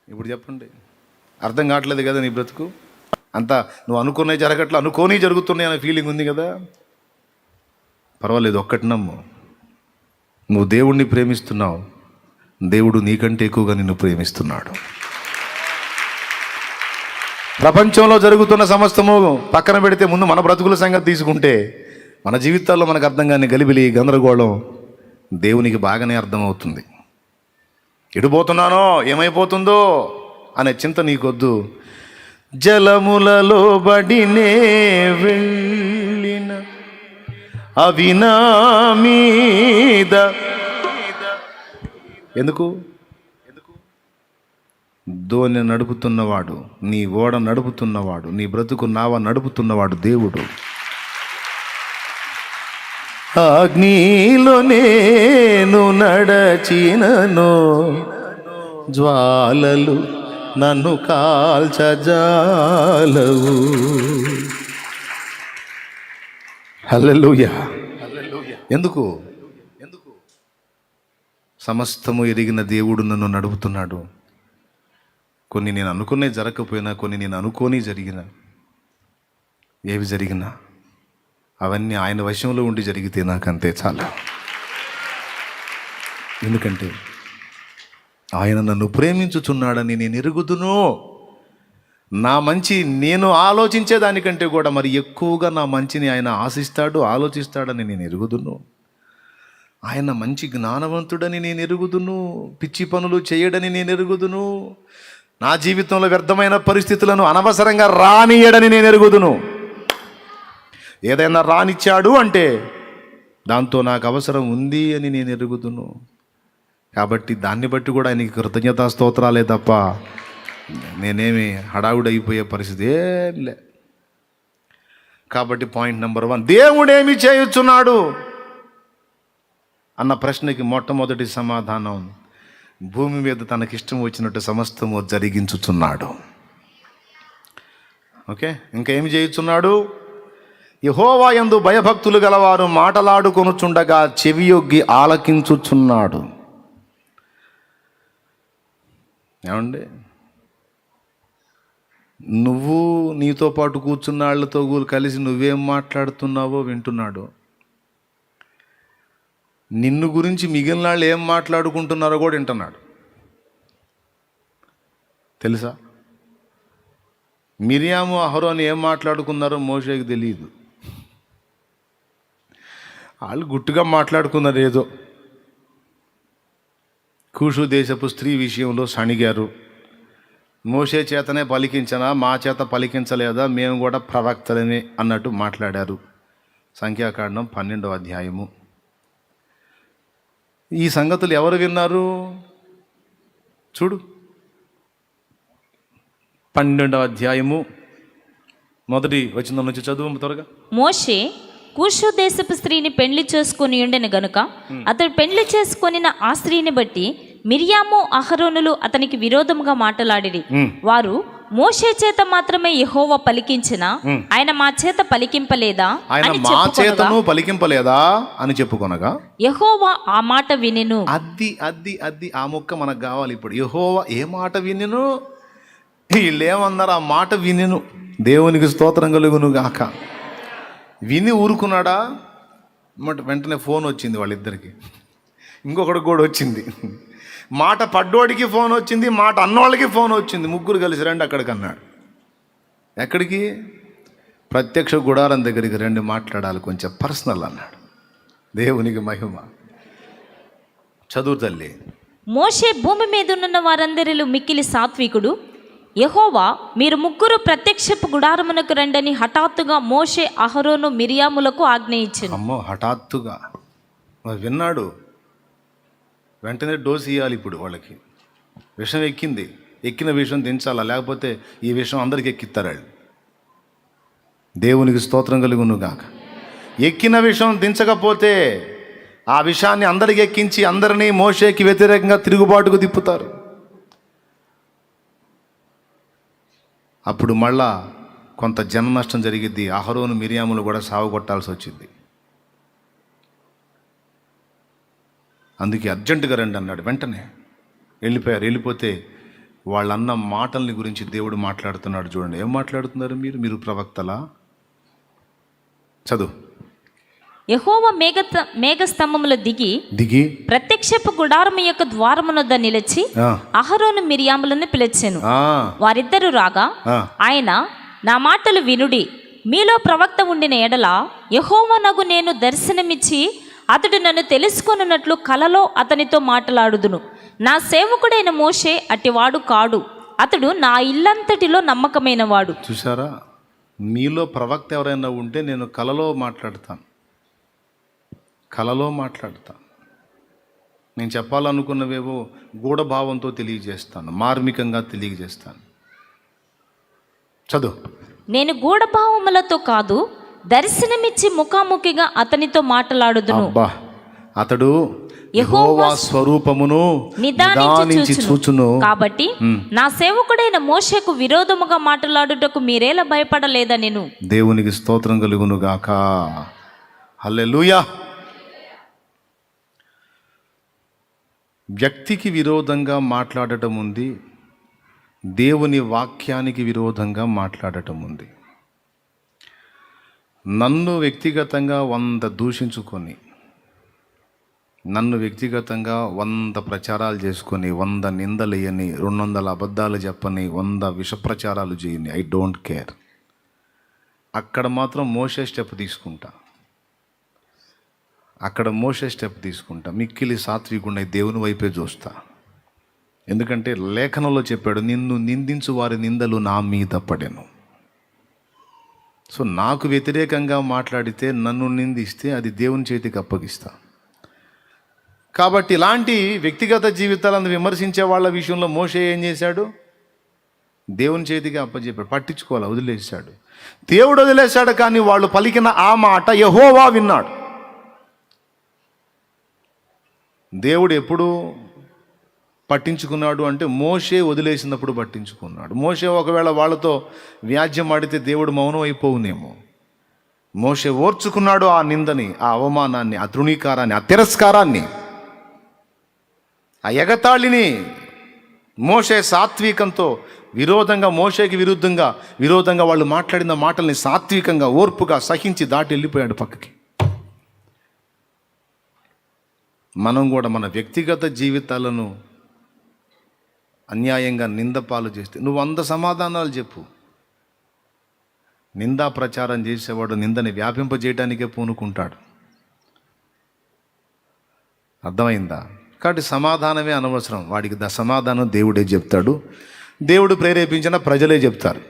ఇప్పుడు చెప్పండి, అర్థం కావట్లేదు కదా నీ బ్రతుకు? అంతా నువ్వు అనుకునే జరగట్లే, అనుకోని జరుగుతున్నాయి అనే ఫీలింగ్ ఉంది కదా. పర్వాలేదు, ఒక్కటి నమ్ము, నువ్వు దేవుణ్ణి ప్రేమిస్తున్నావు, దేవుడు నీకంటే ఎక్కువగా నిన్ను ప్రేమిస్తున్నాడు. ప్రపంచంలో జరుగుతున్న సమస్తము పక్కన పెడితే ముందు మన బ్రతుకుల సంగతి తీసుకుంటే మన జీవితాల్లో మనకు అర్థం కాని గలిబిలి గందరగోళం దేవునికి బాగానే అర్థమవుతుంది. ఎడిపోతున్నానో ఏమైపోతుందో అనే చింత నీకొద్దు. జలములలో బడినే వెళ్ళిన అవి నా మీద ఎందుకు దోణి నడుపుతున్నవాడు, నీ ఓడ నడుపుతున్నవాడు, నీ బ్రతుకు నావ నడుపుతున్నవాడు దేవుడు. అగ్నిలో నేను నడచినను, జ్వాలలు నన్ను కాల్చజాలవు. హల్లెలూయా. ఎందుకు? సమస్తము ఎరిగిన దేవుడు నన్ను నడుపుతున్నాడు. కొన్ని నేను అనుకునే జరగకపోయినా, కొన్ని నేను అనుకోని జరిగిన, ఏవి జరిగినా అవన్నీ ఆయన వశంలో ఉండి జరిగితే నాకంతే చాలా. ఎందుకంటే ఆయన నన్ను ప్రేమించుచున్నాడని నేను ఎరుగుదును. నా మంచి నేను ఆలోచించేదానికంటే కూడా మరి ఎక్కువగా నా మంచిని ఆయన ఆశిస్తాడు, ఆలోచిస్తాడని నేను ఎరుగుదును. ఆయన మంచి జ్ఞానవంతుడని నేను ఎరుగుదును. పిచ్చి పనులు చేయడని నేను ఎరుగుదును. నా జీవితంలో వ్యర్థమైన పరిస్థితులను అనవసరంగా రానియడని నేను ఎరుగుదును. ఏదైనా రానిచ్చాడు అంటే దాంతో నాకు అవసరం ఉంది అని నేను ఎరుగుదును. కాబట్టి దాన్ని బట్టి కూడా ఆయనకి కృతజ్ఞతా స్తోత్రాలే తప్ప నేనేమి హడావుడైపోయే పరిస్థితి ఏం లే. కాబట్టి పాయింట్ నెంబర్ 1, దేవుడేమి చేయుచున్నాడు అన్న ప్రశ్నకి మొట్టమొదటి సమాధానం, భూమి మీద తనకిష్టం వచ్చినట్టు సమస్తము జరిగించుచున్నాడు. ఓకే, ఇంకా ఏమి చేయుచున్నాడు? యెహోవా యందు భయభక్తులు గలవారు మాటలాడుకొనుచుండగా చెవియొగ్గి ఆలకించుచున్నాడు. ఏమండి, నువ్వు నీతో పాటు కూర్చున్న వాళ్ళతో కలిసి నువ్వేం మాట్లాడుతున్నావో వింటున్నాడు. నిన్ను గురించి మిగిలిన వాళ్ళు ఏం మాట్లాడుకుంటున్నారో కూడా వింటున్నాడు. తెలుసా? మిరియాము అహరోను ఏం మాట్లాడుకున్నారో మోషేకి తెలియదు. వాళ్ళు గుట్టుగా మాట్లాడుకున్నారు ఏదో. కూషు దేశపు స్త్రీ విషయంలో సణిగారు. మోషే చేతనే పలికించనా, మా చేత పలికించలేదా, మేము కూడా ప్రవక్తలమే అన్నట్టు మాట్లాడారు. సంఖ్యాకాండం 12వ అధ్యాయము. ఈ సంగతులు ఎవరు విన్నారు? చూడు, 12వ అధ్యాయము మొదటి వచనం నుంచి చదువు త్వరగా. మోషే కూషు దేశపు స్త్రీని పెళ్లి చేసుకుని ఉండెను గనుక అతడు పెళ్లి చేసుకొనిన ఆ స్త్రీని బట్టి మిరియాము అహరోనులు అతనికి విరోధముగా మాట్లాడిరి. వారు మోషే చేత మాత్రమే యెహోవా పలికించిన, ఆయన మా చేత పలికింపలేదా, ఆయన మా చేతను పలికింపలేదా అని చెప్పుకొనగా యెహోవా ఆ మాట వినెను. అద్ది ఆ ముక్క మనకు కావాలి ఇప్పుడు. యెహోవా ఏ మాట వినెను? వీళ్ళేమన్నారు? ఆ మాట వినెను. దేవునికి స్తోత్రం కలుగును గాక. విని ఊరుకున్నాడా? వెంటనే ఫోన్ వచ్చింది వాళ్ళిద్దరికి, ఇంకొకడికి కూడా వచ్చింది. మాట పడ్డోడికి ఫోన్ వచ్చింది, మాట అన్నోళ్ళకి ఫోన్ వచ్చింది. ముగ్గురు కలిసి రండి అక్కడికి అన్నాడు. ఎక్కడికి? ప్రత్యక్ష గుడారం దగ్గరికి రండి, మాట్లాడాలి, కొంచెం పర్సనల్ అన్నాడు. దేవునికి మహిమ. చదువు తల్లి. మోషే భూమి మీద ఉన్న వారందరిలో మిక్కిలి సాత్వికుడు. యెహోవా మీరు ముగ్గురు ప్రత్యక్షపు గుడారమునకు రండని హఠాత్తుగా మోషే అహరోను మిరియాములకు ఆజ్ఞ ఇచ్చెను. అమ్మో, హఠాత్తుగా విన్నాడు. వెంటనే డోసు ఇవ్వాలి ఇప్పుడు వాళ్ళకి. విషం ఎక్కింది, ఎక్కిన విషయం దించాలా, లేకపోతే ఈ విషయం అందరికి ఎక్కిస్తారు వాళ్ళు. దేవునికి స్తోత్రం కలుగును గాక. ఎక్కిన విషయం దించకపోతే ఆ విషయాన్ని అందరికి ఎక్కించి అందరినీ మోషేకి వ్యతిరేకంగా తిరుగుబాటుకు తిప్పుతారు. అప్పుడు మళ్ళా కొంత జన నష్టం జరిగిద్ది. అహరోను మిరియాములు కూడా సాగు కొట్టాల్సి వచ్చింది. అందుకే అర్జెంటుగా రండి అన్నాడు. వెంటనే వెళ్ళిపోయారు. వెళ్ళిపోతే వాళ్ళన్న మాటల్ని గురించి దేవుడు మాట్లాడుతున్నాడు. చూడండి, ఏం మాట్లాడుతున్నారు మీరు ప్రవక్తలా? చదువు. యెహోవా మేఘస్తంభములో దిగి ప్రత్యక్షపు గుడారము యొక్క ద్వారమునొద్ద నిలిచి అహరోను మిరియాములను పిలిచెను. వారిద్దరు రాగా ఆయన, నా మాటలు వినుడి, మీలో ప్రవక్త ఉండిన ఎడల యెహోవానగు నేను దర్శనమిచ్చి అతడు నన్ను తెలుసుకొనున్నట్లు కలలో అతనితో మాట్లాడుదును. నా సేవకుడైన మోషే అట్టివాడు కాడు, అతడు నా ఇల్లంతటిలో నమ్మకమైన వాడు. చూసారా, మీలో ప్రవక్త ఎవరైనా ఉంటే నేను కలలో మాట్లాడతాను. నేను చెప్పాలనుకున్నవేవో గూఢభావంతో తెలియజేస్తాను, మార్మికంగా తెలియజేస్తాను. చదువు. నేను గూఢభావములతో కాదు, దర్శనమిచ్చి ముఖాముఖిగా అతనితో మాట్లాడుదును. అతడు యెహోవా స్వరూపమును నిదానించి చూచును. కాబట్టి నా సేవకుడైన మోషేకు విరోధముగా మాట్లాడుటకు మీరేలా భయపడలేదా? నేను దేవునికి స్తోత్రం కలుగును గాక. హల్లెలూయా. వ్యక్తికి విరోధంగా మాట్లాడటం ఉంది, దేవుని వాక్యానికి విరోధంగా మాట్లాడటం ఉంది. నన్ను వ్యక్తిగతంగా 100 దూషించుకొని, నన్ను వ్యక్తిగతంగా 100 ప్రచారాలు చేసుకొని, 100 నిందలేయని, 200 అబద్ధాలు చెప్పని, 100 విషప్రచారాలు చేయని, ఐ డోంట్ కేర్. అక్కడ మాత్రం మోషే స్టెప్ తీసుకుంటా. మిక్కిలి సాత్వికుండా దేవుని వైపే చూస్తా. ఎందుకంటే లేఖనంలో చెప్పాడు, నిన్ను నిందించు వారి నిందలు నా మీద పడెను. సో నాకు వ్యతిరేకంగా మాట్లాడితే, నన్ను నిందిస్తే అది దేవుని చేతికి అప్పగిస్తా. కాబట్టి ఇలాంటి వ్యక్తిగత జీవితాలను విమర్శించే వాళ్ళ విషయంలో మోషే ఏం చేశాడు? దేవుని చేతికి అప్పచెప్పాడు, పట్టించుకోవాలి, వదిలేశాడు. దేవుడు వదిలేశాడు, కానీ వాళ్ళు పలికిన ఆ మాట యెహోవా విన్నాడు. దేవుడు ఎప్పుడు పట్టించుకున్నాడు అంటే మోషే వదిలేసినప్పుడు పట్టించుకున్నాడు. మోషే ఒకవేళ వాళ్ళతో వ్యాజ్యం ఆడితే దేవుడు మౌనం అయిపోవునేమో. మోషే ఓర్చుకున్నాడు ఆ నిందని, ఆ అవమానాన్ని, ఆ తృణీకారాన్ని, ఆ తిరస్కారాన్ని, ఆ ఎగతాళిని. మోషే సాత్వికంతో మోషేకి విరోధంగా వాళ్ళు మాట్లాడిన మాటల్ని సాత్వికంగా, ఓర్పుగా సహించి దాటి వెళ్ళిపోయాడు పక్కకి. మనం కూడా మన వ్యక్తిగత జీవితాలను అన్యాయంగా నిందపాలు చేస్తే నువ్వు 100 సమాధానాలు చెప్పు. నిందా ప్రచారం చేసేవాడు నిందని వ్యాపింపజేయడానికే పూనుకుంటాడు. అర్థమైందా? కాబట్టి సమాధానమే అనవసరం. వాడికి సమాధానం దేవుడే చెప్తాడు. దేవుడు ప్రేరేపించిన ప్రజలే చెప్తారు.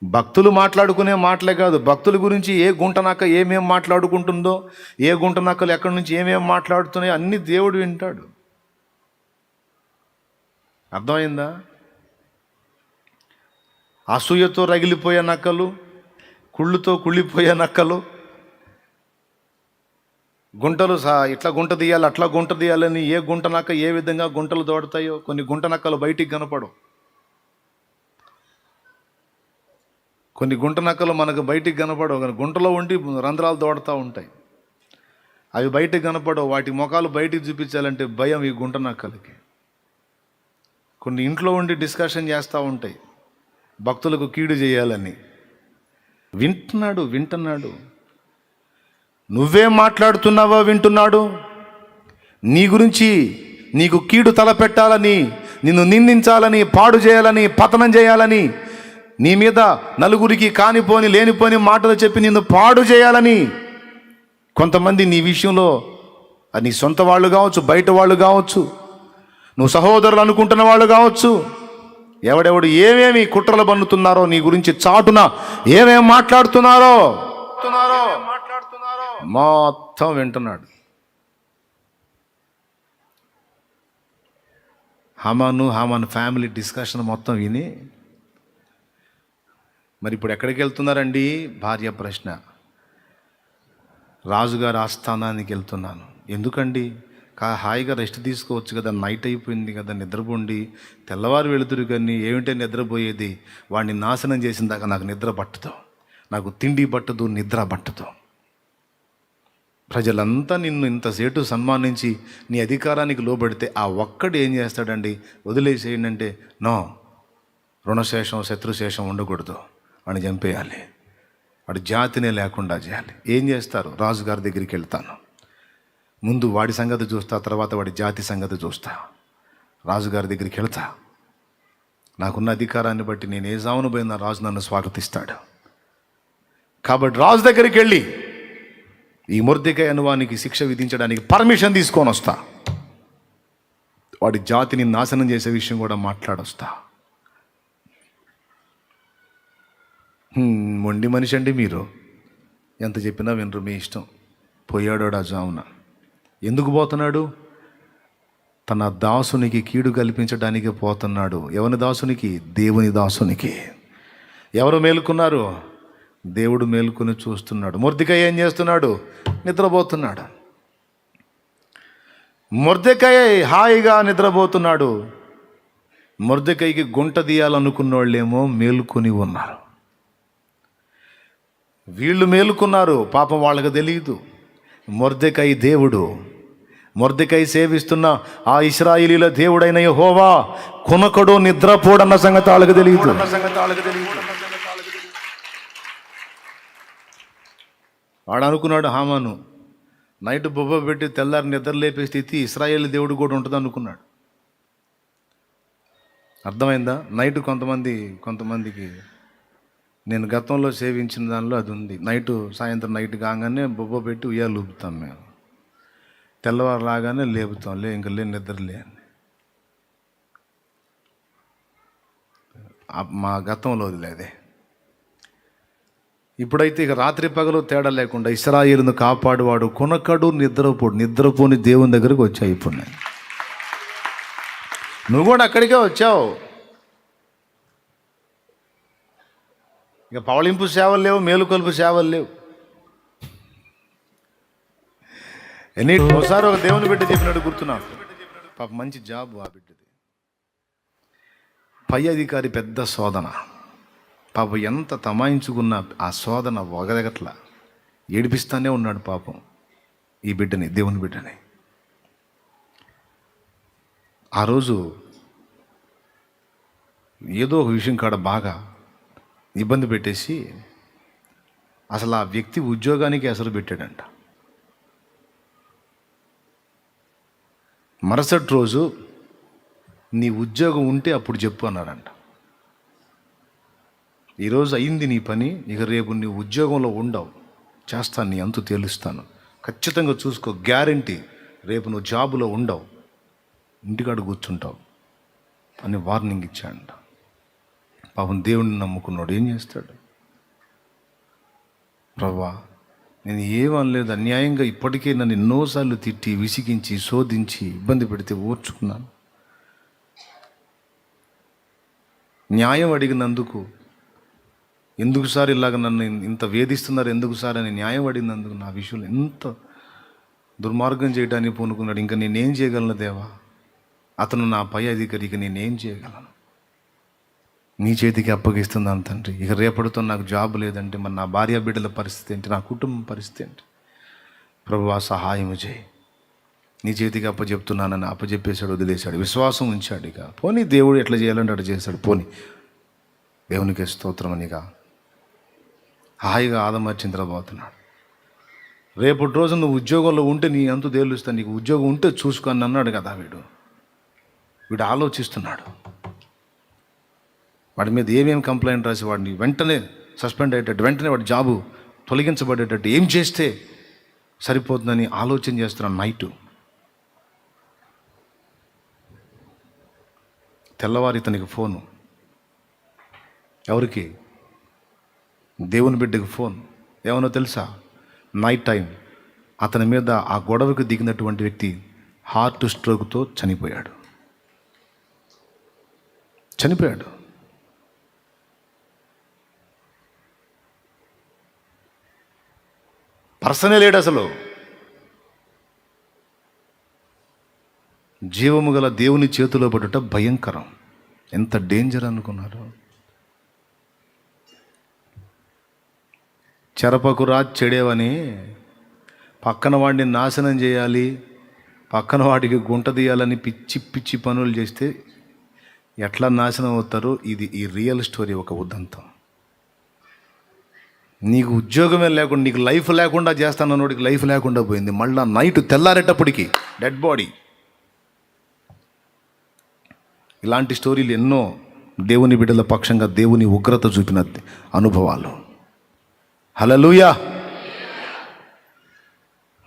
భక్తులు మాట్లాడుకునే మాటలే కాదు, భక్తుల గురించి ఏ గుంటనక్క ఏమేం మాట్లాడుకుంటుందో, ఏ గుంటనక్కలు ఎక్కడి నుంచి ఏమేం మాట్లాడుతున్నాయో అన్నీ దేవుడు వింటాడు. అర్థమైందా? అసూయతో రగిలిపోయే నక్కలు, కుళ్ళుతో కుళ్ళిపోయే నక్కలు, గుంటలు ఇట్లా గుంట తీయాలి, అట్లా గుంట తీయాలని ఏ గుంట నక్క ఏ విధంగా గుంటలు దోడతాయో కొన్ని గుంట నక్కలు బయటికి కనపడవు. కొన్ని గుంట నక్కలు మనకు బయటికి కనపడవు, కానీ గుంటలో ఉండి రంధ్రాలు దోడుతూ ఉంటాయి. అవి బయటికి కనపడవు. వాటి ముఖాలు బయటికి చూపించాలంటే భయం ఈ గుంట నక్కలకి. కొన్ని ఇంట్లో ఉండి డిస్కషన్ చేస్తూ ఉంటాయి, భక్తులకు కీడు చేయాలని. వింటున్నాడు. నువ్వేం మాట్లాడుతున్నావో వింటున్నాడు. నీ గురించి నీకు కీడు తలపెట్టాలని, నిన్ను నిందించాలని, పాడు చేయాలని, పతనం చేయాలని, నీ మీద నలుగురికి కానిపోని లేనిపోని మాటలు చెప్పి నిన్ను పాడు చేయాలని కొంతమంది నీ విషయంలో, నీ సొంత వాళ్ళు కావచ్చు, బయట వాళ్ళు కావచ్చు, నువ్వు సహోదరులు అనుకుంటున్న వాళ్ళు కావచ్చు, ఎవడెవడు ఏమేమి కుట్రలు బన్నుతున్నారో, నీ గురించి చాటున ఏమేమి మాట్లాడుతున్నారో మొత్తం వింటున్నాడు. హామాను ఫ్యామిలీ డిస్కషన్ మొత్తం విని, మరి ఇప్పుడు ఎక్కడికి వెళ్తున్నారండి? భార్య ప్రశ్న. రాజుగారి ఆస్థానానికి వెళ్తున్నాను. ఎందుకండి? హాయిగా రెస్ట్ తీసుకోవచ్చు కదా, నైట్ అయిపోయింది కదా, నిద్రపోండి, తెల్లవారు వెళుతురు. కానీ ఏమిటో నిద్రపోయేది? వాడిని నాశనం చేసిన దాకా నాకు నిద్ర పట్టదు, నాకు తిండి పట్టదు, నిద్ర పట్టదు. ప్రజలంతా నిన్ను ఇంతసేటు సన్మానించి నీ అధికారానికి లోబడితే ఆ ఒక్కడు ఏం చేస్తాడండి? వదిలేసేయండి అంటే, నో, రుణశేషం శత్రుశేషం ఉండకూడదు, వాడిని చంపేయాలి, వాడి జాతినే లేకుండా చేయాలి. ఏం చేస్తారు? రాజుగారి దగ్గరికి వెళ్తాను, ముందు వాడి సంగతి చూస్తా, తర్వాత వాడి జాతి సంగతి చూస్తా. రాజుగారి దగ్గరికి వెళ్తా, నాకున్న అధికారాన్ని బట్టి నేను ఏ జామును పోయినా రాజు నన్ను స్వాగతిస్తాడు. కాబట్టి రాజు దగ్గరికి వెళ్ళి ఈ మొర్దెకై అనువానికి శిక్ష విధించడానికి పర్మిషన్ తీసుకొని వస్తా, వాడి జాతిని నాశనం చేసే విషయం కూడా మాట్లాడొస్తా. మొండి మనిషి అండి మీరు, ఎంత చెప్పినా వినరు, మీ ఇష్టం. పోయాడు ఆ జామున. ఎందుకు పోతున్నాడు? తన దాసునికి కీడు కల్పించడానికి పోతున్నాడు. ఎవరి దాసునికి? దేవుని దాసునికి. ఎవరు మేలుకున్నారు? దేవుడు మేలుకొని చూస్తున్నాడు. మొర్దెకై ఏం చేస్తున్నాడు? నిద్రపోతున్నాడు. మొర్దెకై హాయిగా నిద్రపోతున్నాడు. మొర్దెకైకి గుంట తీయాలనుకున్న వాళ్ళేమో మేలుకొని ఉన్నారు. వీళ్ళు మేలుకున్నారు, పాపం వాళ్ళకి తెలియదు. మొర్దెకై దేవుడు, మొర్దెకై సేవిస్తున్న ఆ ఇశ్రాయేలీల దేవుడైన యెహోవా కునకడు, నిద్రపోడన్న సంగతి వాళ్ళకి తెలియదు. వాడు అనుకున్నాడు, హామాను నైట్ బొబ్బ పెట్టి తెల్లారి నిద్ర లేపే స్థితి ఇశ్రాయేల్ దేవుడు కూడా ఉంటుంది అనుకున్నాడు. అర్థమైందా? నైట్ కొంతమందికి నేను గతంలో సేవించిన దానిలో అది ఉంది. సాయంత్రం నైట్ కాగానే బొబ్బ పెట్టి ఉయ్యాలు ఊపుతాం మేము, తెల్లవారు లాగానే లేపుతాం, ఇంకా నిద్రలే అని. మా గతంలో వదిలేదే. ఇప్పుడైతే ఇక రాత్రి పగలు తేడా లేకుండా ఇశ్రాయేలును కాపాడువాడు కొనకడు, నిద్రపోని దేవుని దగ్గరకు వచ్చావు. ఇప్పుడు నువ్వు కూడా అక్కడికే వచ్చావు. ఇక పవళింపు సేవలు లేవు, మేలుకొలుపు సేవలు లేవు. ఒకసారి ఒక దేవుని బిడ్డ చెప్పినట్టు గుర్తున్నాను. పాప మంచి జాబ్ ఆ బిడ్డది. పై అధికారి పెద్ద శోధన. పాప ఎంత తమాయించుకున్న ఆ శోధన వగదగట్ల ఏడిపిస్తానే ఉన్నాడు పాపం ఈ బిడ్డని, దేవుని బిడ్డని. ఆ రోజు ఏదో ఒక విషయం కాడ బాగా ఇబ్బంది పెట్టేసి అసలు ఆ వ్యక్తి ఉద్యోగానికి ఎసరు పెట్టాడంట. మరుసటి రోజు నీ ఉద్యోగం ఉంటే అప్పుడు చెప్పు అన్నారంట. ఈరోజు అయింది నీ పని, ఇక రేపు నీ ఉద్యోగంలో ఉండవు, చేస్తాను, నీ అంతు తేలుస్తాను, ఖచ్చితంగా చూసుకో, గ్యారంటీ, రేపు నువ్వు జాబులో ఉండవు, ఇంటికాడ కూర్చుంటావు అని వార్నింగ్ ఇచ్చాడంట. పాపం దేవుడిని నమ్ముకున్నాడు. ఏం చేస్తాడు? ప్రభువా, నేను ఏమనలేదు, అన్యాయంగా ఇప్పటికే నన్ను ఎన్నోసార్లు తిట్టి విసిగించి శోధించి ఇబ్బంది పెడితే ఓర్చుకున్నాను. న్యాయం అడిగినందుకు, ఎందుకు సార్ ఇలాగ నన్ను ఇంత వేధిస్తున్నారు, ఎందుకు సార్ అని న్యాయం అడిగినందుకు నా విషయంలో ఎంత దుర్మార్గం చేయడానికి పూనుకున్నాడు. ఇంకా నేనేం చేయగలను దేవా? అతను నా పై అధికారికి నేనేం చేయగలను? నీ చేతికి అప్పగిస్తున్నాను తండ్రి. ఇక రేపటితో నాకు జాబ్ లేదంటే మరి నా భార్య బిడ్డల పరిస్థితి ఏంటి, నా కుటుంబం పరిస్థితి ఏంటి? ప్రభువా సహాయం చేయి, నీ చేతికి అప్పచెప్తున్నానని అప్పచెప్పేశాడు, వదిలేశాడు, విశ్వాసం ఉంచాడు. ఇక పోనీ దేవుడు ఎట్లా చేయాలంటే అట్లా చేశాడు. పోనీ దేవునికి స్తోత్రం అనిగా హాయిగా ఆదమర్చింద్రపోతున్నాడు. రేపటి రోజు నువ్వు ఉద్యోగంలో ఉంటే నీ అంతు తేలుస్తా, నీకు ఉద్యోగం ఉంటే చూసుకొని అన్నాడు కదా. వీడు ఆలోచిస్తున్నాడు. వాడి మీద ఏమేమి కంప్లైంట్ రాసి వాడిని వెంటనే సస్పెండ్ అయ్యేటట్టు, వెంటనే వాడి జాబు తొలగించబడేటట్టు ఏం చేస్తే సరిపోతుందని ఆలోచన చేస్తున్నాను. నైటు తెల్లవారి ఇతనికి ఫోను. ఎవరికి? దేవుని బిడ్డకి ఫోన్. ఏమన్నా తెలుసా? నైట్ టైం అతని మీద ఆ గొడవకు దిగినటువంటి వ్యక్తి హార్ట్ స్ట్రోక్తో చనిపోయాడు. పర్సనే లేడు అసలు. జీవము గల దేవుని చేతిలో పడుట భయంకరం. ఎంత డేంజర్ అనుకున్నారు? చెరపకురా చెడేవని పక్కన వాడిని నాశనం చేయాలి, పక్కన వాడికి గుంట తీయాలని పిచ్చి పిచ్చి పనులు చేస్తే ఎట్లా నాశనం అవుతారో ఈ రియల్ స్టోరీ ఒక ఉదంతం. నీకు ఉద్యోగమే లేకుండా, నీకు లైఫ్ లేకుండా చేస్తానన్నోడికి లైఫ్ లేకుండా పోయింది. మళ్ళీ నైట్ తెల్లారేటప్పటికి డెడ్ బాడీ. ఇలాంటి స్టోరీలు ఎన్నో దేవుని బిడ్డల పక్షంగా దేవుని ఉగ్రత చూపిన అనుభవాలు. హల్లెలూయా.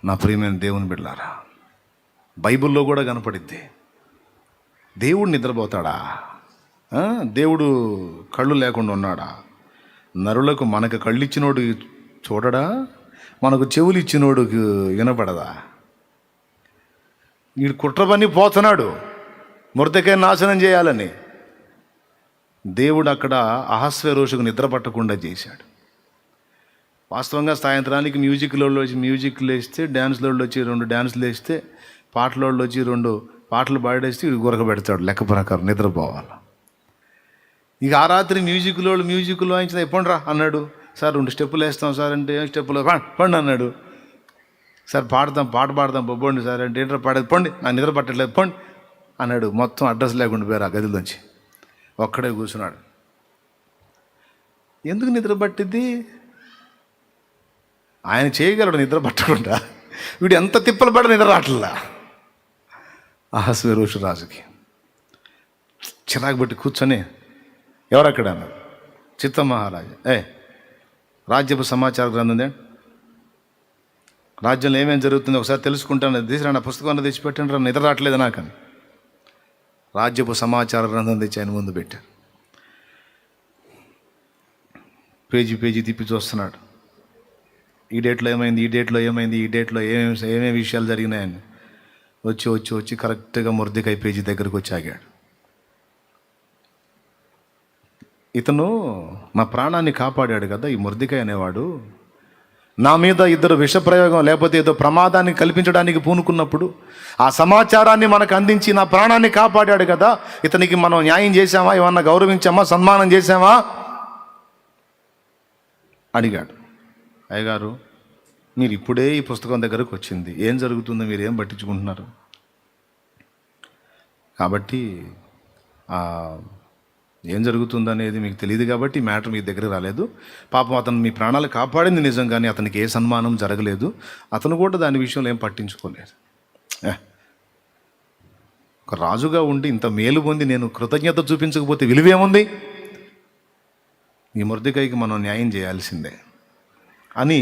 నా ప్రియమైన దేవుని బిడ్డలారా, బైబిల్లో కూడా కనపడిద్ది. దేవుడు నిద్రపోతాడా? దేవుడు కళ్ళు లేకుండా ఉన్నాడా? నరులకు మనకు కళ్ళు ఇచ్చినోడు చూడడా? మనకు చెవులు ఇచ్చినోడుకు వినపడదా? వీడు కుట్ర పని పోతున్నాడు మొర్దెకై నాశనం చేయాలని. దేవుడు అక్కడ అహస్వేరోషుకు నిద్ర పట్టకుండా చేశాడు. వాస్తవంగా సాయంత్రానికి మ్యూజిక్లో వచ్చి మ్యూజిక్లు వేస్తే, డ్యాన్స్లో వచ్చి 2 డ్యాన్సులు వేస్తే, పాటలో వచ్చి 2 పాటలు పాడేస్తే ఇది గురక పెడతాడు లెక్క ప్రకారం నిద్రపోవాలి. ఇక ఆ రాత్రి మ్యూజిక్లో వాయించిన ఎప్పుడు రా అన్నాడు. సార్ 2 స్టెప్పులు వేస్తాం సార్ అంటే, ఏం స్టెప్పులు పండి అన్నాడు. సార్ పాట పాడతాం బొబ్బోండి సార్ అంటే, ఏంట్రా పాడేది పండి, నాకు నిద్ర పట్టట్లేదు పండి అన్నాడు. మొత్తం అడ్రస్ లేకుండా పోయారు ఆ గదిలోంచి. ఒక్కడే కూర్చున్నాడు. ఎందుకు నిద్ర పట్టిద్ది? ఆయన చేయగలడు నిద్ర పట్టకుండా. వీడు ఎంత తిప్పలు పడ నిద్ర రావట్లా. అహస్వేరోషు రాజుకి చిరాకు బట్టి కూర్చొని, ఎవరక్కడ అన్నారు. చిత్త మహారాజు, రాజ్యపు సమాచార గ్రంథం, రాజ్యంలో ఏమేమి జరుగుతుందో ఒకసారి తెలుసుకుంటాను, తీసిరా నా పుస్తకం తెచ్చిపెట్టండి రా, నిద్ర రావట్లేదు నాకని రాజ్యపు సమాచార గ్రంథం తెచ్చి ఆయన ముందు పెట్టారు. పేజీ తిప్పి చూస్తున్నాడు. ఈ డేట్లో ఏమైంది, ఈ డేట్లో ఏమైంది, ఈ డేట్లో ఏమేమి విషయాలు జరిగినాయని వచ్చి కరెక్ట్గా మొర్దెకై పేజీ దగ్గరకు వచ్చి ఆగాడు. ఇతను నా ప్రాణాన్ని కాపాడాడు కదా ఈ మొర్దెకై అనేవాడు. నా మీద ఇద్దరు విషప్రయోగం లేకపోతే ఏదో ప్రమాదాన్ని కల్పించడానికి పూనుకున్నప్పుడు ఆ సమాచారాన్ని మనకు అందించి నా ప్రాణాన్ని కాపాడాడు కదా, ఇతనికి మనం న్యాయం చేశామా, ఏమన్నా గౌరవించామా, సన్మానం చేశామా అడిగాడు. అయ్యగారు, మీరు ఇప్పుడే ఈ పుస్తకం దగ్గరకు వచ్చింది, ఏం జరుగుతుందో మీరు ఏం పట్టించుకుంటున్నారు? కాబట్టి ఏం జరుగుతుందనేది మీకు తెలియదు కాబట్టి మ్యాటర్ మీ దగ్గర రాలేదు. పాపం అతను మీ ప్రాణాలు కాపాడింది నిజం, కానీ అతనికి ఏ సన్మానం జరగలేదు. అతను కూడా దాని విషయంలో ఏం పట్టించుకోలేదు. ఒక రాజుగా ఉండి ఇంత మేలు పొంది నేను కృతజ్ఞత చూపించకపోతే విలువేముంది? ఈ మొర్దెకైకి మనం న్యాయం చేయాల్సిందే అని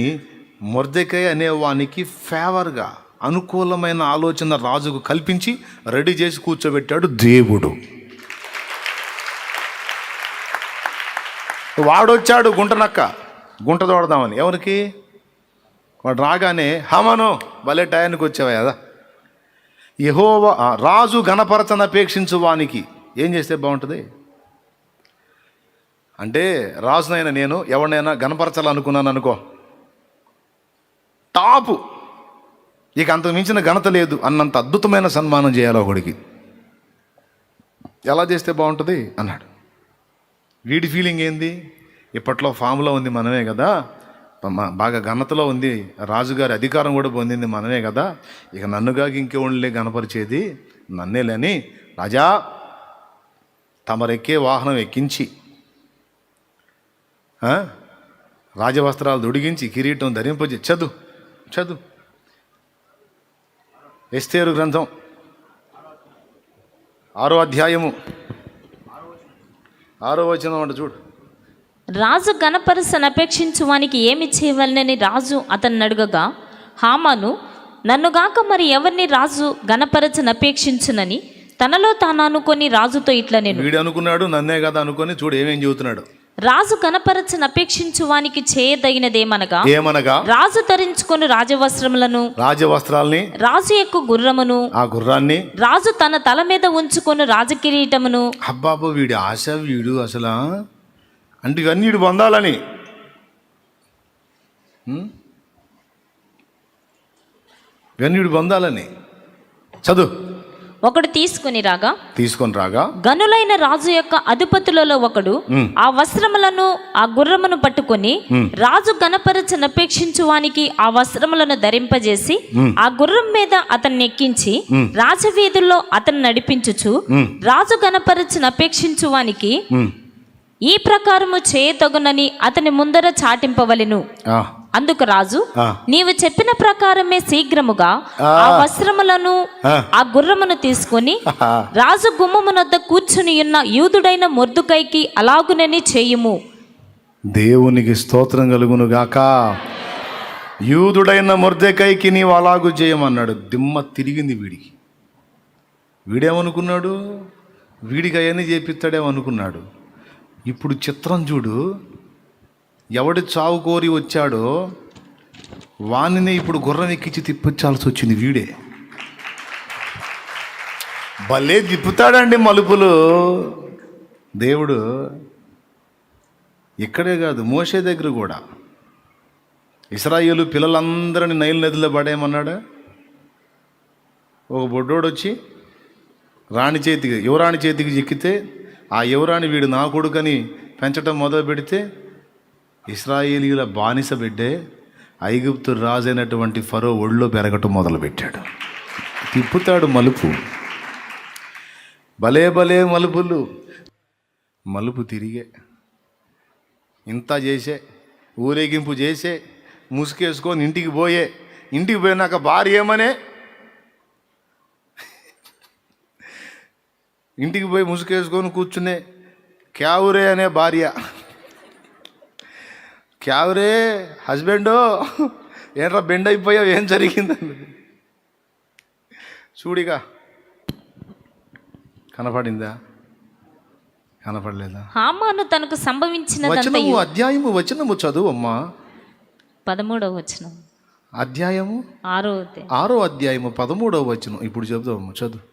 మొర్దెకై అనేవానికి ఫేవర్గా అనుకూలమైన ఆలోచన రాజుకు కల్పించి రెడీ చేసి కూర్చోబెట్టాడు దేవుడు. వాడొచ్చాడు గుంట తోడదామని. ఎవరికి? వాడు రాగానే, హమను భలే టయానికి వచ్చావా కదా. యెహోవా రాజు గణపరచన అపేక్షించు వానికి ఏం చేస్తే బాగుంటుంది అంటే, రాజునైనా నేను ఎవరినైనా గణపరచాలనుకున్నాను అనుకో, టాపు, ఇక అంత మించిన ఘనత లేదు అన్నంత అద్భుతమైన సన్మానం చేయాలి ఒకడికి. ఎలా చేస్తే బాగుంటుంది అన్నాడు. వీడి ఫీలింగ్ ఏంది? ఇప్పట్లో ఫామ్లో ఉంది మనమే కదా, బాగా ఘనతలో ఉంది, రాజుగారి అధికారం కూడా పొందింది మనమే కదా, ఇక నన్నుగా ఇంకెవరిలే గణపరిచేది నన్నేలేని, రాజా తమరెక్కే వాహనం ఎక్కించి రాజవస్త్రాలు దొడిగించి కిరీటం ధరింపజే. చదువు ఎస్తేరు గ్రంథం 6వ అధ్యాయము 6వ వచనం అంట చూడు. రాజు గణపరచన అపేక్షించు వానికి ఏమి చేయవలనని రాజు అతన్ని అడగగా, హామాను నన్నుగాక మరి ఎవరిని రాజు గణపరచన అపేక్షించునని తనలో తాను అనుకొని రాజుతో ఇట్లా, నేను వీడు అనుకున్నాడు నన్నే కదా అనుకొని, చూడు ఏమేం చెబుతున్నాడు. రాజు గణపరచన అపేక్షించు వానికి చేయదగినదేమనగా, రాజు ధరించుకొని రాజవస్త్రాల్ని, రాజు యొక్క గుర్రమును, ఆ గుర్రాన్ని రాజు తన తల మీద ఉంచుకొని రాజకిరీటమును. అబ్బాబు వీడి ఆశ, వీడు అసలు అంటే ఇవన్నీ వీడు పొందాలని, ఇవన్నీ వీడు పొందాలని. చదువు ఒకడు తీసుకుని రాగా గనులైన రాజు యొక్క అధిపతులలో ఒకడు ఆ వస్త్రములను ఆ గుర్రమును పట్టుకొని రాజు గణపరచనపేక్షించు వానికి ఆ వస్త్రములను ధరింపజేసి ఆ గుర్రం మీద అతన్ని ఎక్కించి రాజవీధుల్లో అతను నడిపించుచు రాజు గణపరచనపేక్షించు వానికి ఈ ప్రకారము చేయతగునని అతని ముందర చాటింపవలెను. అందుకు రాజు, నీవు చెప్పిన ప్రకారమే శీఘ్రముగా ఆ వస్త్రములను ఆ గుర్రమును తీసుకొని రాజు గుమ్మమునొద్ద కూర్చుని ఉన్న యూదుడైన మొర్దుకైకి అలాగునని చేయుము. దేవునికి స్తోత్రం కలుగును గాక. యూదుడైన మొర్దెకైకి నీవు అలాగు చేయమన్నాడు. దిమ్మ తిరిగింది వీడికి. వీడేమనుకున్నాడు? వీడికి అవన్నీ చేపిస్తాడేమనుకున్నాడు. ఇప్పుడు చిత్రం చూడు, ఎవడి చావు కోరి వచ్చాడో వానినే ఇప్పుడు గుర్రం ఎక్కించి తిప్పించాల్సి వచ్చింది. వీడే భలే తిప్పుతాడండి మలుపులు దేవుడు. ఇక్కడే కాదు, మోషే దగ్గర కూడా ఇశ్రాయేలు పిల్లలందరినీ నైల్ నదిలో పడేయమన్నాడా? ఒక బొడ్డోడు వచ్చి యువరాణి చేతికి చిక్కితే ఆ యువరాణి వీడు నా కొడుకని పెంచటం మొదలు పెడితే ఇశ్రాయేలీల బానిస బిడ్డే ఐగుప్తు రాజైనటువంటి ఫరో ఒళ్ళో పెరగటం మొదలుపెట్టాడు. తిప్పుతాడు మలుపు. భలే భలే మలుపులు. మలుపు తిరిగే ఇంత చేసే, ఊరేగింపు చేసే, ముసుకేసుకొని ఇంటికి పోయినాక భార్య ఏమనే, ఇంటికి పోయి ముసుకేసుకొని కూర్చునే క్యావురే అనే భార్య, క్యావురే హస్బెండో ఏంట్రా బెండ్ అయిపోయావు, ఏం జరిగిందని. చూడిగా కనపడిందా? కనపడలేదా? హామాను తనకు సంభవించిన వచనము చదువు అమ్మా. 13వ వచనం. అధ్యాయము 6వ అధ్యాయము 13వ వచనం. ఇప్పుడు చెబుతావమ్మా, చదువు.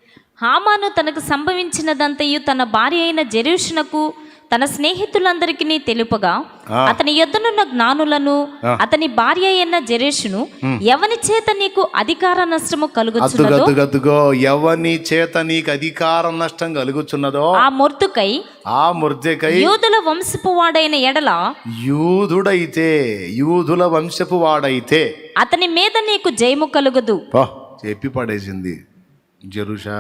హామాను తనకు సంభవించినదంతయు తన భార్య అయిన జెరూషునకు తన స్నేహితులందరికీ తెలుపగా అతని యొద్దనున్న జ్ఞానులను అతని భార్య అయిన జెరూషును ఎవని చేత నీకు అధికార నష్టము కలుగుచున్నదో, ఎవని చేత నీకు అధికార నష్టం కలుగుచున్నదో ఆ మొర్దెకై యూదుల వంశపు వాడైన ఎడల, యూదుల వంశపు వాడైతే అతని మీద నీకు జయము కలుగదు. చెప్పి పడేసింది. జెరూషా,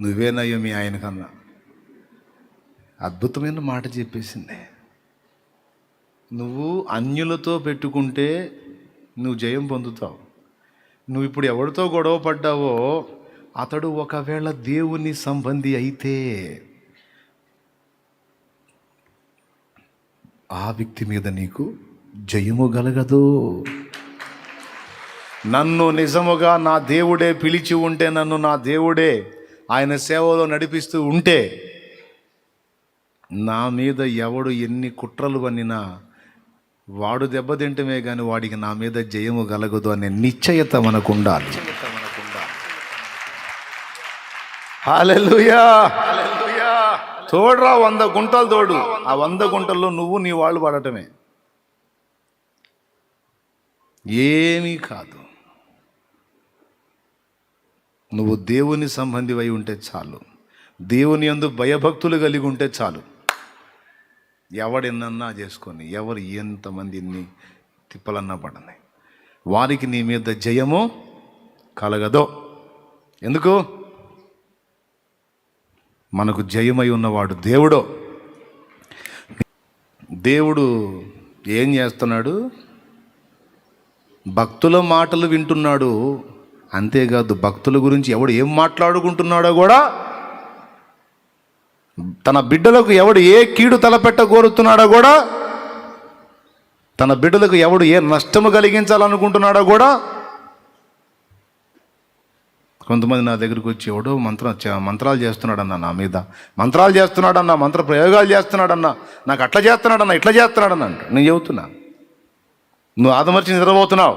నువ్వేనయ్యో మీ ఆయన కన్నా. అద్భుతమైన మాట చెప్పేసింది. నువ్వు అన్యులతో పెట్టుకుంటే నువ్వు జయం పొందుతావు. నువ్వు ఇప్పుడు ఎవరితో గొడవ పడ్డావో అతడు ఒకవేళ దేవుని సంబంధి అయితే ఆ వ్యక్తి మీద నీకు జయము కలగదు. నన్ను నిజముగా నా దేవుడే పిలిచి ఉంటే, నన్ను నా దేవుడే ఆయన సేవలో నడిపిస్తూ ఉంటే, నా మీద ఎవడు ఎన్ని కుట్రలు పన్నినా వాడు దెబ్బతింటమే కానీ వాడికి నా మీద జయము కలగదు అనే నిశ్చయత మనకు ఉండాలి. హల్లెలూయా. తోడురా 100 గుంటలు తోడు. ఆ 100 గుంటల్లో నువ్వు నీ వాళ్ళు పడటమే, ఏమీ కాదు. నువ్వు దేవుని సంబంధివై ఉంటే చాలు, దేవుని యందు భయభక్తులు కలిగి ఉంటే చాలు. ఎవడెన్నన్నా చేసుకొని, ఎవరు ఎంతమంది ఎన్ని తిప్పలన్నా పడని, వారికి నీ మీద జయము కలగదో. ఎందుకు? మనకు జయమై ఉన్నవాడు దేవుడు. దేవుడు ఏం చేస్తున్నాడు? భక్తుల మాటలు వింటున్నాడు. అంతేకాదు, భక్తుల గురించి ఎవడు ఏం మాట్లాడుకుంటున్నాడో కూడా, తన బిడ్డలకు ఎవడు ఏ కీడు తలపెట్ట కోరుతున్నాడో కూడా, తన బిడ్డలకు ఎవడు ఏ నష్టము కలిగించాలనుకుంటున్నాడో కూడా. కొంతమంది నా దగ్గరికి వచ్చి ఎవడో మంత్రాలు చేస్తున్నాడన్నా, నా మీద మంత్రాలు చేస్తున్నాడన్నా, మంత్ర ప్రయోగాలు చేస్తున్నాడన్నా, నాకు అట్లా చేస్తున్నాడన్నా, ఇట్లా చేస్తున్నాడన్నా అంట. నేను చెబుతున్నా, నువ్వు ఆదమర్చి నిద్రపోతున్నావు.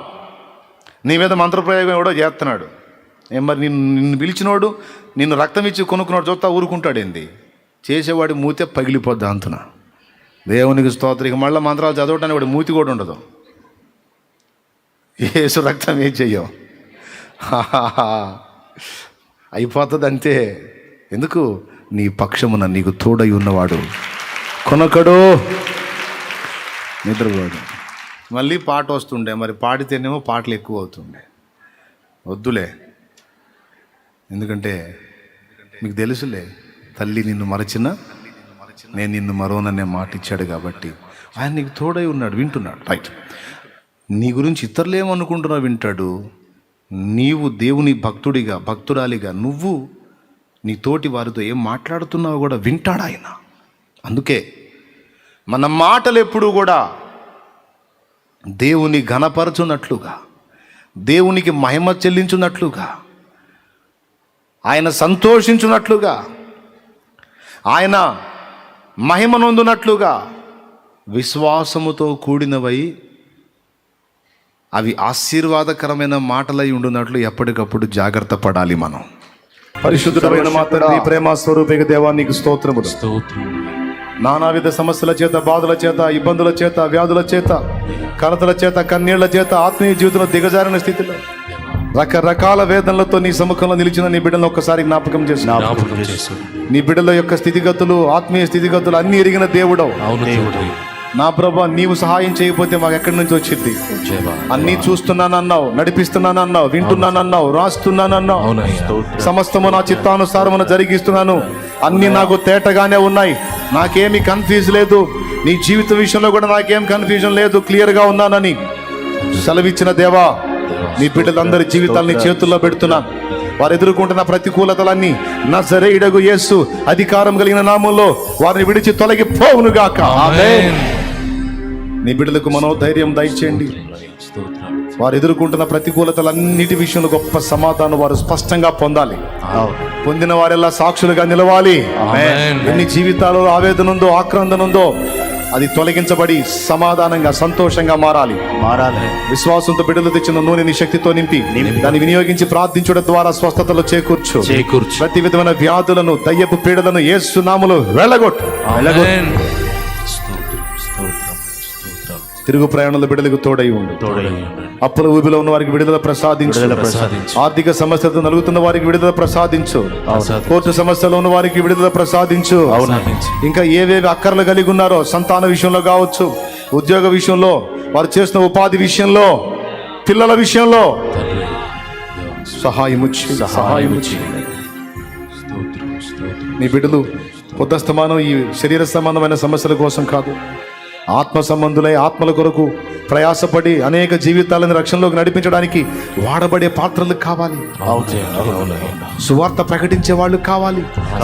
నీ మీద మంత్రప్రయోగం ఎవడో చేస్తున్నాడు. మరి నిన్ను పిలిచినోడు, నిన్ను రక్తం ఇచ్చి కొనుక్కున్నాడు చూస్తా ఊరుకుంటాడేంది? చేసేవాడి మూతే పగిలిపోద్ది అంటున్నా. దేవునికి స్తోత్రం. ఇక మళ్ళీ మంత్రాలు చదవటానికి వాడి మూతి కూడా ఉండదు. యేసు రక్తం ఏం చెయ్యం. అయిపోతుంది అంతే. ఎందుకు? నీ పక్షమున నీకు తోడై ఉన్నవాడు కొనకడో నిద్రపోదు. మళ్ళీ పాట వస్తుండే, మరి పాడితేనేమో పాటలు ఎక్కువ అవుతుండే. వద్దులే, ఎందుకంటే మీకు తెలుసులే, తల్లి నిన్ను మరచినా నేను నిన్ను మరోననే మాట ఇచ్చాడు కాబట్టి ఆయన నీకు తోడై ఉన్నాడు, వింటున్నాడు. రైట్. నీ గురించి ఇతరులు ఏమనుకుంటున్నావు వింటాడు. నీవు దేవుని భక్తుడిగా భక్తురాలిగా నువ్వు నీ తోటి వారితో ఏం మాట్లాడుతున్నావు కూడా వింటాడు ఆయన. అందుకే మన మాటలు ఎప్పుడూ కూడా దేవుని ఘనపరచున్నట్లుగా, దేవునికి మహిమ చెల్లించున్నట్లుగా, ఆయన సంతోషించున్నట్లుగా, ఆయన మహిమ నొందునట్లుగా విశ్వాసముతో కూడినవై అవి ఆశీర్వాదకరమైన మాటలై ఉండునట్లు ఎప్పటికప్పుడు జాగ్రత్త పడాలి మనం. పరిశుద్ధమైన మా తండ్రి, ప్రేమ స్వరూపిక దేవా, నీకు స్తోత్రములు. నానావిధ సమస్యల చేత, బాధల చేత, ఇబ్బందుల చేత, వ్యాధుల చేత, కలతల చేత, కన్నీళ్ల చేత, ఆత్మీయ జీవితంలో దిగజారిన స్థితిలో రకరకాల వేదనలతో నీ సముఖంలో నిలిచిన నీ బిడ్డలను ఒక్కసారి జ్ఞాపకం చేసు. నీ బిడ్డల యొక్క స్థితిగతులు, ఆత్మీయ స్థితిగతులు అన్ని ఎరిగిన దేవుడవు. నా ప్రభా, నీవు సహాయం చేయకపోతే మాకు ఎక్కడి నుంచి వచ్చింది? అన్నీ చూస్తున్నానన్నావు, నడిపిస్తున్నానన్నావు, వింటున్నానన్నావు, రాస్తున్నానన్నావు. సమస్తము నా చిత్తానుసారమున జరిగిస్తున్నాను. అన్నీ నాకు తేటగానే ఉన్నాయి, నాకేమీ కన్ఫ్యూజ్ లేదు. నీ జీవిత విషయంలో కూడా నాకేం కన్ఫ్యూజన్ లేదు, క్లియర్గా ఉన్నానని సెలవిచ్చిన దేవా, నీ బిడ్డలందరి జీవితాలని చేతుల్లో పెడుతున్నాను. వారు ఎదుర్కొంటున్న ప్రతికూలతలన్నీ నజరేయుడగు యేసు అధికారం కలిగిన నామంలో వారిని విడిచి తొలగిపోవునుగాక. ఆమేన్. నీ బిడ్డలకు మనోధైర్యం దయచేయండి. వారు ఎదుర్కొంటున్న ప్రతికూలతలన్నిటి విషయంలో గొప్ప సమాధానం వారు స్పష్టంగా పొందాలి. పొందిన వారెల్లా సాక్షులుగా నిలవాలి. ఎన్ని జీవితాల్లో ఆవేదన ఉందో, ఆక్రందన ఉందో, అది తొలగించబడి సమాధానంగా, సంతోషంగా మారాలి. విశ్వాసంతో బిడ్డలు తెచ్చిన నూనెని శక్తితో నింపి దాన్ని వినియోగించి ప్రార్థించడం ద్వారా స్వస్థతలు చేకూర్చు. ప్రతి విధమైన వ్యాధులను, దయ్యపు పీడలను యేసు నామములో వెళ్ళగొట్టు. తిరుగు ప్రయాణంలో బిడ్డలకు తోడై ఉండు. అప్పుల ఊబిలో ఉన్న వారికి విడుదల ప్రసాదించు. ఆర్థిక సమస్యలతో నలుగుతున్న వారికి విడుదల ప్రసాదించు. కోర్టు సమస్యలో ఉన్న వారికి విడుదల ప్రసాదించు. ఇంకా ఏవేవి అక్కర్లు కలిగి ఉన్నారో, సంతాన విషయంలో కావచ్చు, ఉద్యోగ విషయంలో, వారు చేసిన ఉపాధి విషయంలో, పిల్లల విషయంలో సహాయముచ్చి నీ బిడ్డలు పొద్దస్తమానం ఈ శరీర సంబంధమైన సమస్యల కోసం కాదు, ఆత్మ సంబంధులై ఆత్మల కొరకు ప్రయాసపడి అనేక జీవితాలను రక్షణలోకి నడిపించడానికి వాడబడే పాత్రలు కావాలి. సువార్త ప్రకటించే వాళ్ళు కావాలి,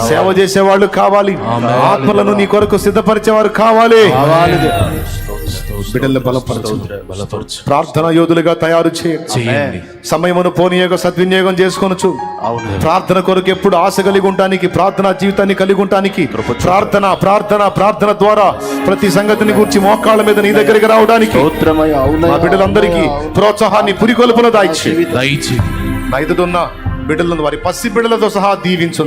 సేవ చేసే వాళ్ళు కావాలి, ఆత్మలను నీ కొరకు సిద్ధపరిచేవారు కావాలి. బిడ్డలను బలపరచు, ప్రార్థన యోధులుగా తయారు చేయండి. సమయమును పోనీయోగ సద్వినియోగం చేసుకొనొచ్చు. ప్రార్థన కొరకు ఎప్పుడు ఆశ కలిగి ఉండటానికి, ప్రార్థనా జీవితాన్ని కలిగి ఉండటానికి, ప్రార్థన ద్వారా ప్రతి సంగతిని గురించి మోకాళ్ళ మీద నీ దగ్గరికి రావడానికి మా బిడ్డలందరికీ ప్రోత్సాహాన్ని, పురికొల్పును దయచేయి. ఎదుటున్న బిడ్డలను వారి పసి బిడ్డలతో సహా దీవించు.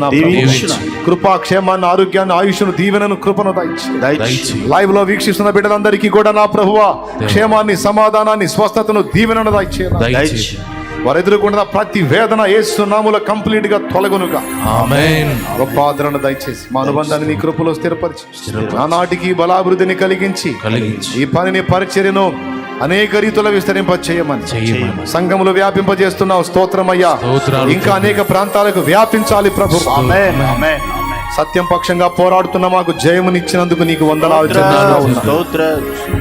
కృపా, క్షేమాన్ని, ఆరోగ్యాన్ని, ఆయుష్ను, దీవెనను, కృపను దయచేయి. లైవ్ లో వీక్షిస్తున్న బిడ్డలందరికీ కూడా నా ప్రభువా క్షేమాన్ని, సమాధానాన్ని, స్వస్థతను, దీవెనను దయచేయి. వారు ఎదుర్కొంటున్న ప్రతి వేదన యేసు నామములో కంప్లీట్ గా తొలగునుగా. ఆమేన్. గొప్ప ఆదరణ దయచేసి మా అనుబంధాన్ని నీ కృపలో స్థిరపరిచి నానాటికి బలాభివృద్ధిని కలిగించి ఈ పనిని, పరిచర్యను అనేక రీతుల విస్తరింపచేయమని సంఘములు వ్యాపింపజేస్తున్నావు. స్తోత్రమయ్యా. ఇంకా అనేక ప్రాంతాలకు వ్యాపించాలి ప్రభు. సత్యం పక్షంగా పోరాడుతున్న మాకు జయమునిచ్చినందుకు నీకు వందనాలు.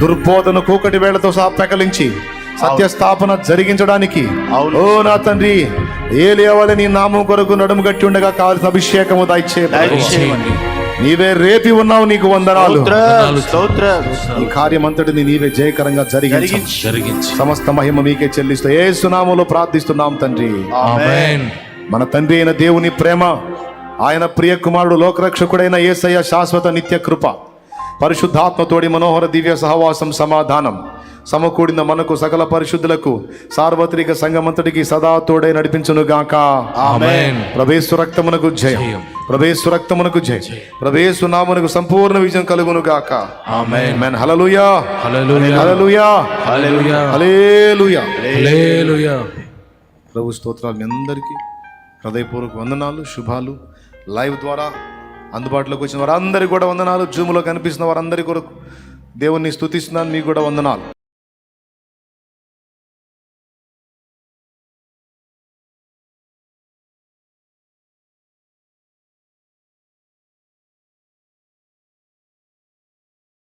దుర్బోధన కూకటి వేళతో సహా ప్రకలించి సత్యస్థాపన జరిగించడానికి ఓ నా తండ్రి ఏలియావలె నీ నామం కొరకు నడుము గట్టి ఉండగా కావాల్సిన అభిషేకము దయచేయండి. నీవే రేపి ఉన్నావు, నీకు వందనాలు. ఈ కార్యమంతటిని నీవే జయకరంగా జరిగించి సమస్త మహిమ మీకే చెల్లిస్తూ యేసు నామములో ప్రార్థిస్తున్నాం తండ్రి. ఆమేన్. మన తండ్రి అయిన దేవుని ప్రేమ, ఆయన ప్రియ కుమారుడు లోకరక్షకుడైన యేసయ్య శాశ్వత నిత్య కృప, పరిశుద్ధాత్మతోడి మనోహర దివ్య సహవాసం, సమాధానం సమకూడిన మనకు సకల పరిశుద్ధులకు సార్వత్రిక సంఘమంతటికి సదా తోడై నడిపించును గాక. ఆమేన్. ప్రభేసు రక్తమునకు జయం, ప్రభేసు రక్తమునకు జయం, ప్రభేసు నామమునకు సంపూర్ణ విజయం కలుగును గాక. ఆమేన్. హల్లెలూయా, హల్లెలూయా, హల్లెలూయా, హల్లెలూయా, హల్లెలూయా, హల్లెలూయా. ప్రభు స్తోత్రాలు మీ అందరికీ. హృదయపూర్వక వందనాలు, శుభాలు. లైవ్ ద్వారా అందుబాటులోకి వచ్చిన వారందరికీ కూడా వందనాలు. జూమ్లో కనిపిస్తున్న వారందరికీ కూడా దేవుణ్ణి స్తుతిస్తున్నాను. మీకు కూడా వందనాలు.